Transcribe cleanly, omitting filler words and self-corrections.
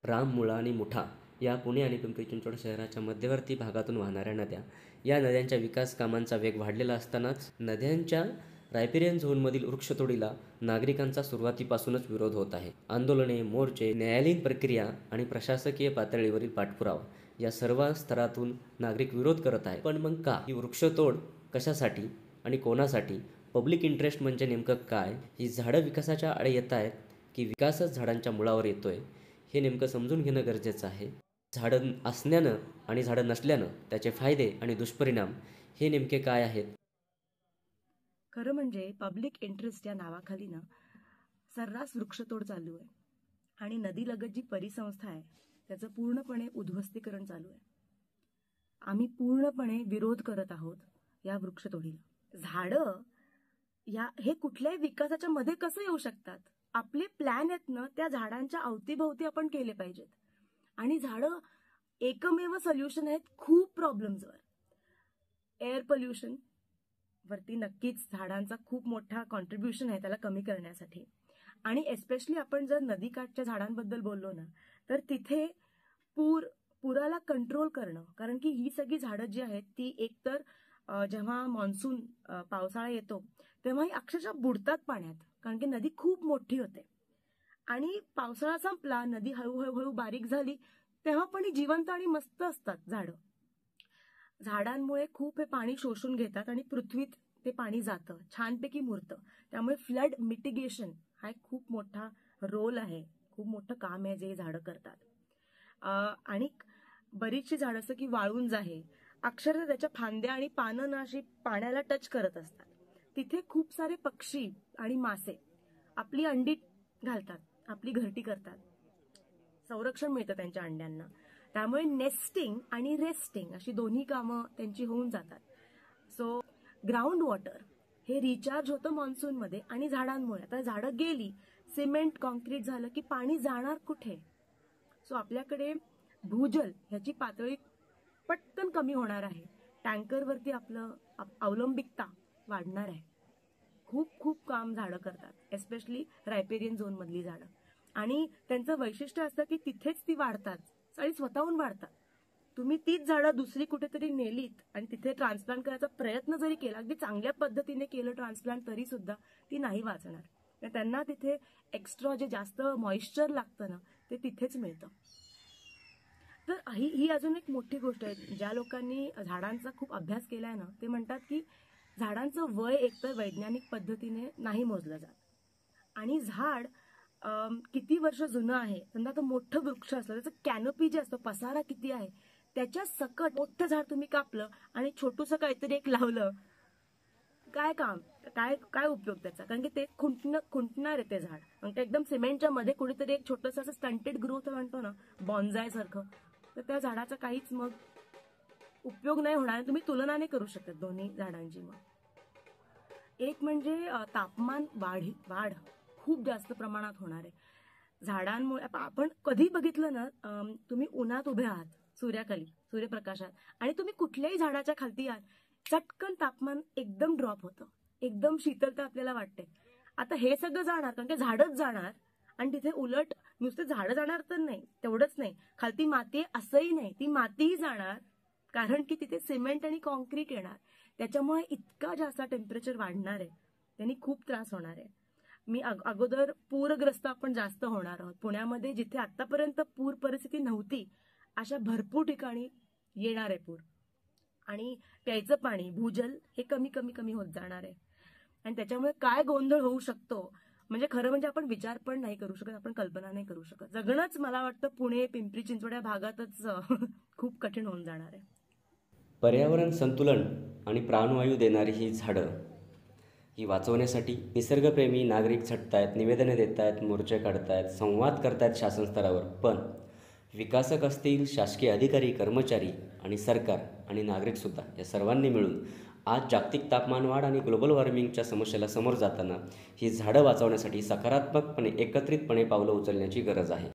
राम, मुळा आणि मुठा या पुणे आणि पिंपरी चिंचवड शहराच्या मध्यवर्ती भागातून वाहणाऱ्या नद्या. या नद्यांच्या विकास कामांचा वेग वाढलेला असतानाच नद्यांच्या रायपेरियन झोनमधील वृक्षतोडीला नागरिकांचा सुरुवातीपासूनच विरोध होत आहे. आंदोलने, मोर्चे, न्यायालयीन प्रक्रिया आणि प्रशासकीय पातळीवरील पाठपुरावा या सर्व स्तरातून नागरिक विरोध करत आहेत. पण मग का ही वृक्षतोड कशासाठी आणि कोणासाठी? पब्लिक इंटरेस्ट म्हणजे नेमकं काय? ही झाडं विकासाच्या आड येत आहेत की विकासच झाडांच्या मुळावर येतोय, हे नेमकं समजून घेणं गरजेचं आहे. झाडं असण्यानं आणि झाडं नसल्यानं त्याचे फायदे आणि दुष्परिणाम हे नेमके काय आहेत? खरं म्हणजे पब्लिक इंटरेस्ट या नावाखाली ना सर्रास वृक्षतोड चालू आहे आणि नदीलगत जी परिसंस्था आहे त्याचं पूर्णपणे उद्ध्वस्तीकरण चालू आहे. आम्ही पूर्णपणे विरोध करत आहोत या वृक्षतोडीला. झाडं हे कुठल्याही विकासाच्या मध्ये कसं येऊ शकतात? आपले प्लॅन आहेत ना त्या झाडांच्या अवतीभोवती आपण केले पाहिजेत. आणि झाडं एकमेव सोल्युशन आहेत खूप प्रॉब्लेम्सवर. एअर पोल्युशन वरती नक्कीच झाडांचा खूप मोठा कॉन्ट्रीब्युशन आहे त्याला कमी करण्यासाठी. आणि एस्पेशली आपण जर नदीकाठच्या झाडांबद्दल बोललो ना तर तिथे पुराला कंट्रोल करणं, कारण की ही सगळी झाडं जी आहेत ती एकतर जेव्हा मान्सून पावसाळा येतो तेव्हा ही अक्षरशः बुडतात पाण्यात, कारण की नदी खूप मोठी होते. आणि पावसाळा संपला, नदी हळूहळू बारीक झाली तेव्हा पण ही जिवंत आणि मस्त असतात झाडं. झाडांमुळे खूप हे पाणी शोषून घेतात आणि पृथ्वीत ते पाणी जातं, छानपैकी मुरतं. त्यामुळे फ्लड मिटिगेशन हा एक खूप मोठा रोल आहे, खूप मोठं काम आहे जे झाडं करतात. आणि बरीचशी झाडं असं की वाळुंज आहे, अक्षरशः त्याच्या फांद्या आणि पानं ना अशी पाण्याला टच करत असतात. तिथे खूप सारे पक्षी आणि मासे आपली अंडी घालतात, आपली घरटी करतात, संरक्षण मिळतं त्यांच्या अंड्यांना. त्यामुळे नेस्टिंग आणि रेस्टिंग अशी दोन्ही कामं त्यांची होऊन जातात. सो ग्राउंड वॉटर हे रिचार्ज होतं मान्सूनमध्ये आणि झाडांमुळे. आता झाडं गेली, सिमेंट कॉन्क्रीट झालं की पाणी जाणार कुठे? सो आपल्याकडे भूजल ह्याची पातळी पटकन कमी होणार आहे. टँकरवरती आपलं अवलंबिकता वाढणार आहे. खूप खूप काम झाडं करतात, एस्पेशली रायपेरियन झोन मधली झाडं. आणि त्यांचं वैशिष्ट्य असतं की तिथेच ती वाढतात आणि स्वतःहून वाढतात. तुम्ही तीच झाडं दुसरी कुठेतरी नेलीत आणि तिथे ट्रान्सप्लांट करायचा प्रयत्न जरी केला, अगदी चांगल्या पद्धतीने केलं ट्रान्सप्लांट, तरी सुद्धा ती नाही वाचणार. त्यांना तिथे एक्स्ट्रा जे जास्त मॉइश्चर लागतं ना ते तिथेच मिळतं. तर ही अजून एक मोठी गोष्ट आहे. ज्या लोकांनी झाडांचा खूप अभ्यास केलाय ना ते म्हणतात की झाडांचं वय एकतर वैज्ञानिक पद्धतीने नाही मोजलं जात. आणि झाड किती वर्ष जुनं आहे, समजा तर मोठं वृक्ष असलं त्याचं कॅनोपी जे असतं, पसारा किती आहे, त्याच्या सकट मोठं झाड तुम्ही कापलं आणि छोटूसं काहीतरी एक लावलं, काय काम, काय उपयोग त्याचा? कारण की ते खुंटणार आहे ते झाड. मग ते एकदम सिमेंटच्या मध्ये कुठेतरी एक छोटंसं असं स्टंटेड ग्रोथ म्हणतो ना, बॉन्झाय सारखं, तर त्या झाडाचा काहीच मग उपयोग नाही होणार. तुम्ही तुलना नाही करू शकत दोन्ही झाडांची. मग एक म्हणजे तापमान वाढ खूप जास्त प्रमाणात होणार आहे झाडांमुळे. आपण कधी बघितलं ना, तुम्ही उन्हात उभे आहात, सूर्याखाली, सूर्यप्रकाशात, आणि तुम्ही कुठल्याही झाडाच्या खालती आहात, चटकन तापमान एकदम ड्रॉप होतं, एकदम शीतलता आपल्याला वाटते. आता हे सगळं जाणार, कारण की झाडच जाणार. आणि तिथे उलट नुसते झाडं जाणार तर नाही, तेवढंच नाही, खालती माती असंही नाही, ती मातीही जाणार, कारण की तिथे सिमेंट आणि कॉन्क्रीट येणार. त्याच्यामुळे इतका जास्त टेम्परेचर वाढणार आहे, त्यांनी खूप त्रास होणार आहे. मी अगोदर पूरग्रस्त आपण जास्त होणार आहोत. पुण्यामध्ये जिथे आतापर्यंत पूर परिस्थिती नव्हती अशा भरपूर ठिकाणी येणार आहे पूर. आणि प्यायचं पाणी, भूजल हे कमी कमी कमी होत जाणार आहे. आणि त्याच्यामुळे काय गोंधळ होऊ शकतो म्हणजे खरं म्हणजे आपण विचार पण नाही करू शकत, आपण कल्पना नाही करू शकत. जगणंच मला वाटतं पुणे, पिंपरी चिंचवड या भागातच खूप कठीण होऊन जाणार आहे. पर्यावरण संतुलन आणि प्राणवायू देणारी ही झाडं ही वाचवण्यासाठी निसर्गप्रेमी नागरिक झटतायत, निवेदने देत आहेत, मोर्चे काढतायत, संवाद करतायत शासन स्तरावर. पण विकासक असतील, शासकीय अधिकारी, कर्मचारी आणि सरकार आणि नागरिकसुद्धा या सर्वांनी मिळून आज जागतिक तापमानवाढ आणि ग्लोबल वॉर्मिंगच्या समस्येला समोर जाताना ही झाडं वाचवण्यासाठी सकारात्मकपणे, एकत्रितपणे पावलं उचलण्याची गरज आहे.